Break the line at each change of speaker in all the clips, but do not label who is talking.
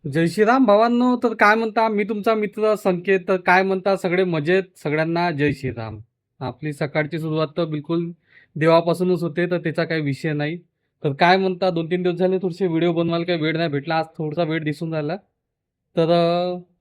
जय श्रीराम भावांनो. तर काय म्हणता, मी तुमचा मित्र संकेत. तर काय म्हणता, सगळे मजेत? सगळ्यांना जय श्रीराम. आपली सकाळची सुरुवात तर बिलकुल देवापासूनच होते, तर त्याचा काही विषय नाही. तर काय म्हणता, 2-3 दिवस झाले थोडेसे व्हिडिओ बनवायला काही वेळ नाही भेटला. आज थोडासा वेळ दिसून राहिला. तर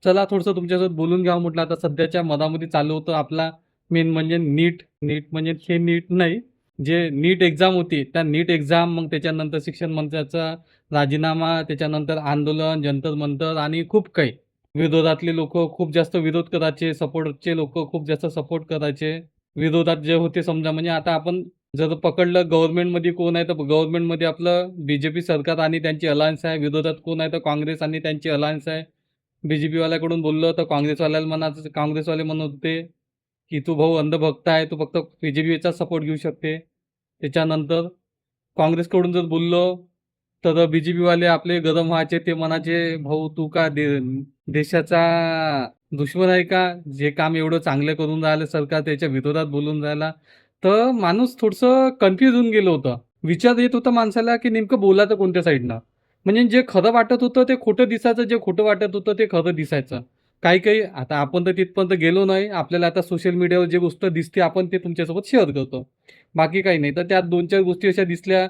चला थोडंसं तुमच्यासोबत बोलून घ्यावं म्हटलं. आता सध्याच्या मधामध्ये चालू होतं आपला मेन म्हणजे नीट. नीट म्हणजे हे नीट नाही, जे नीट एक्झाम होती, त्या नीट एक्झाम, मग त्याच्यानंतर शिक्षण मंत्र्याचा राजीनामा, त्याच्यानंतर आंदोलन, जंतर-मंतर आणि खूप काही. विरोधातले लोकं खूप जास्त विरोध करायचे, सपोर्टचे लोकं खूप जास्त सपोर्ट करायचे. विरोधात जे होते समजा, म्हणजे आता आपण जर पकडलं गव्हर्नमेंटमध्ये कोण आहे, तर गव्हर्नमेंटमध्ये आपलं बी सरकार आणि त्यांची अलायन्स आहे. विरोधात कोण आहे, तर काँग्रेस आणि त्यांची अलायन्स आहे. बी-जे-पीवाल्याकडून बोललं तर काँग्रेसवाल्याला काँग्रेसवाले म्हणत होते, की "तू भाऊ अंधभक्त आहे, तू फक्त बी सपोर्ट घेऊ शकते." त्याच्यानंतर काँग्रेसकडून जर बोललो, तर बी-जे-पीवाले आपले गरम व्हायचे. ते म्हणायचे, "भाऊ तू का देशाचा दुश्मन आहे का? जे काम एवढं चांगलं करून राहिलं सरकार, त्याच्या विरोधात बोलून राहिला." तर माणूस थोडंसं कन्फ्यूज होऊन गेलं होतं. विचार येत होता माणसाला, की नेमकं बोलायचं कोणत्या साईडनं? म्हणजे जे खरं वाटत होतं ते खोटं दिसायचं, जे खोटं वाटत होतं ते खरं दिसायचं. काही-काही आता आपण तर तिथपर्यंत गेलो नाही. आपल्याला आता सोशल मीडियावर जे गोष्ट दिसते आपण ते तुमच्यासोबत शेअर करतो. बाकी काही नाही. तर त्यात 2-4 गोष्टी अशा दिसल्या,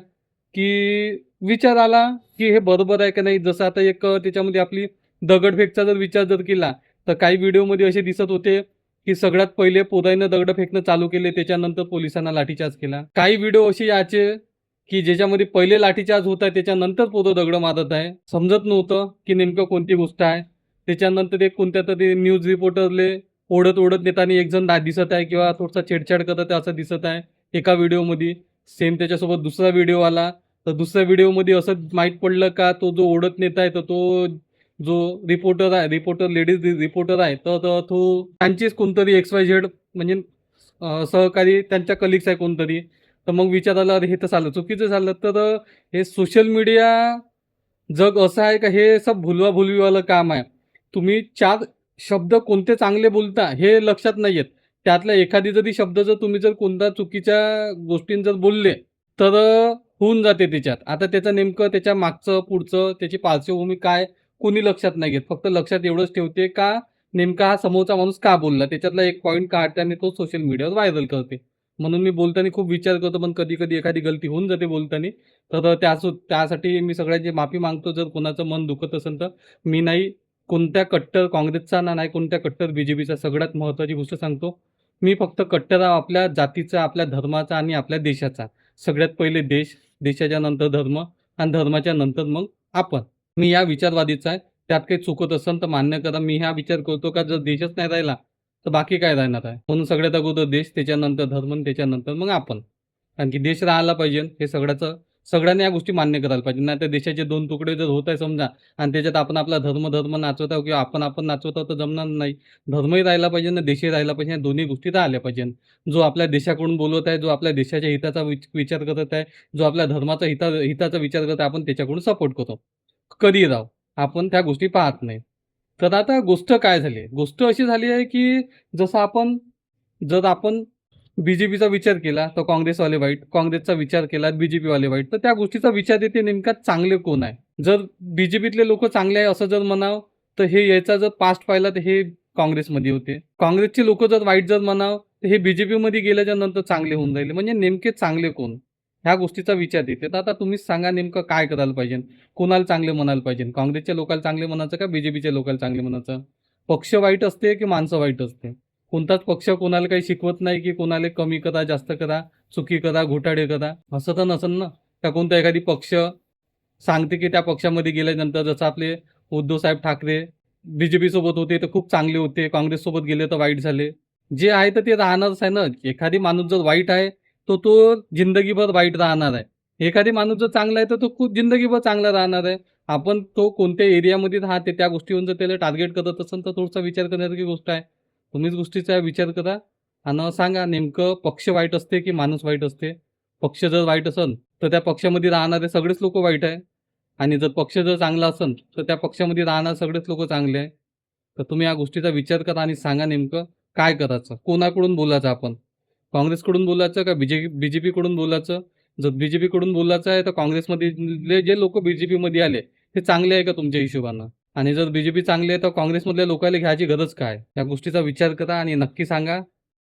की विचार आला, की हे बरोबर आहे का नाही? जसं आता एक त्याच्यामध्ये आपली दगडफेकचा जर विचार जर केला, तर काही व्हिडिओमध्ये असे दिसत होते, की सगळ्यात पहिले पोराईनं दगडं फेकणं चालू केले, त्याच्यानंतर पोलिसांना लाठीचार्ज केला. काही व्हिडिओ असे यायचे, की ज्याच्यामध्ये पहिले लाठीचार्ज होत आहे, त्याच्यानंतर पोरं दगडं मारत आहे. समजत नव्हतं, की नेमकं कोणती गोष्ट आहे. त्याच्यानंतर एक कोणत्यातरी न्यूज रिपोर्टरले ओढत-ओढत नेताना एक जण दिसत आहे किंवा थोडासा छेडछाड करत आहे असं दिसत आहे एका व्हिडिओमध्ये. सेम त्याच्यासोबत दुसरा व्हिडिओ आला. तर दुसऱ्या व्हिडिओमध्ये असं माहीत पडलं का तो जो ओढत नेता आहे, तर तो जो रिपोर्टर आहे, लेडीज रिपोर्टर आहे, तर तर तो त्यांचीच कोणतरी XYZ म्हणजे सहकारी त्यांच्या कलीग्स आहे कोणतरी. तर मग विचार आला, "अरे हे तर झालं चुकीचं झालं." तर हे सोशल मीडिया जग असं आहे का, हे सब भुलवा-भुलवीवालं काम आहे. तुम्ही 4 शब्द कोणते चांगले बोलता हे लक्षात नाही येत. त्यातला एखादी जरी शब्द जर तुम्ही जर कोणत्या चुकीच्या गोष्टीं जर बोलले, तर होऊन जाते त्याच्यात. आता त्याचं नेमकं त्याच्या मागचं, पुढचं त्याची पार्श्वभूमी काय कोणी लक्षात नाही घेत. फक्त लक्षात एवढंच ठेवते का नेमका हा समोरचा माणूस का बोलला? त्याच्यातला एक पॉइंट काढते आणि तो सोशल मीडियावर व्हायरल करते. म्हणून मी बोलताना खूप विचार करतो, पण कधी-कधी एखादी गलती होऊन जाते बोलताना. तर त्यासाठी मी सगळ्यांची माफी मागतो. जर कोणाचं मन दुखत असेल तर. मी नाही कोणत्या कट्टर काँग्रेसचा ना नाही कोणत्या कट्टर बी-जे-पीचा. सगळ्यात महत्त्वाची गोष्ट सांगतो. मी फक्त कट्टर आपल्या जातीचा, आपल्या धर्माचा आणि आपल्या देशाचा. सगळ्यात पहिले देश, देशाच्या नंतर धर्म आणि धर्माच्या नंतर मग आपण. मी या विचारवादीचा आहे. त्यात काही चुकत असेल तर मान्य करा. मी हा विचार करतो का जर देशच नाही राहिला, तर बाकी काय राहणार आहे? म्हणून सगळ्यात अगोदर देश, त्याच्यानंतर धर्म आणि त्याच्यानंतर मग आपण. कारण की देश राहायला पाहिजे हे सगळ्यांनी या गोष्टी मान्य करायला पाहिजे. नाहीतर देशाचे 2 तुकडे जर होत आहे समजा आणि त्याच्यात आपण आपला धर्म नाचवत आहोत किंवा आपण नाचवत आहोत तर जमणार नाही. धर्मही राहिला पाहिजे आणि देशही राहिला पाहिजे. या दोन्ही गोष्टी राहिल्या पाहिजे. जो आपल्या देशाकडून बोलत आहे, जो आपल्या देशाच्या हिताचा विचार करत आहे, जो आपल्या धर्माचा हिताचा विचार करत आहे, आपण त्याच्याकडून सपोर्ट करतो. कधीही राहो. आपण त्या गोष्टी पाहत नाही. तर आता गोष्ट काय झाली आहे? गोष्ट अशी झाली आहे, की जसं जर आपण बी-जे-पीचा विचार केला तर काँग्रेसवाले वाईट, काँग्रेसचा विचार केला बी-जे-पीवाले वाईट. तर त्या गोष्टीचा विचार येते नेमका चांगले कोण आहे? जर बी-जे-पीतले लोकं चांगले आहे असं जर म्हणावं, तर हे याचा जर पास्ट पाहिला तर हे काँग्रेसमध्ये होते. काँग्रेसचे लोकं जर वाईट जर म्हणावं, तर हे बी-जे-पीमध्ये गेल्याच्या नंतर चांगले होऊन राहिले. म्हणजे नेमके चांगले कोण? ह्या गोष्टीचा विचार येते. तर आता तुम्हीच सांगा नेमकं काय करायला पाहिजे? कोणाला चांगले म्हणायला पाहिजे? काँग्रेसच्या लोकांना चांगले म्हणायचं का बी-जे-पीच्या लोकांना चांगले म्हणायचं? पक्ष वाईट असते की माणसं वाईट असते? कोणताच पक्ष कोणाला काही शिकवत नाही, की कोणाला कमी करा, जास्त करा, चुकी करा, घोटाळे करा. असं तर नसेल ना? का कोणता एखादी पक्ष सांगते, की त्या पक्षामध्ये गेल्यानंतर जसं आपले उद्धवसाहेब ठाकरे बी-जे-पी सोबत होते तर खूप चांगले होते, काँग्रेससोबत गेले तर वाईट झाले. जे आहे तर ते राहणारच आहे ना. एखादी माणूस जर वाईट आहे, तर तो जिंदगीभर वाईट राहणार आहे. एखादी माणूस जर चांगला आहे, तर तो खूप जिंदगीभर चांगला राहणार आहे. आपण तो कोणत्या एरियामध्ये राहते त्या गोष्टीवरून जर त्याला टार्गेट करत असेल, तर थोडासा विचार करण्यासारखी गोष्ट आहे. तुम्हीच गोष्टीचा विचार करा आणि सांगा नेमकं पक्ष वाईट असते की माणूस वाईट असते? पक्ष जर वाईट असेल, तर त्या पक्षामध्ये राहणारे सगळेच लोकं वाईट आहे आणि जर पक्ष जर चांगला असेल, तर त्या पक्षामध्ये राहणारे सगळेच लोकं चांगले आहे. तर तुम्ही या गोष्टीचा विचार करा आणि सांगा नेमकं काय करायचं? कोणाकडून बोलायचं आपण? काँग्रेसकडून बोलायचं का बी-जे-पीकडून बोलायचं? जर बी-जे-पीकडून बोलायचं आहे, तर काँग्रेसमधले जे लोकं बी-जे-पीमध्ये आले, ते चांगले आहे का तुमच्या हिशोबानं? आणि जर बीजेपी चांगली आहे तर काँग्रेसमधल्या लोकांना घ्यायची गरज काय? या गोष्टीचा विचार करा आणि नक्की सांगा.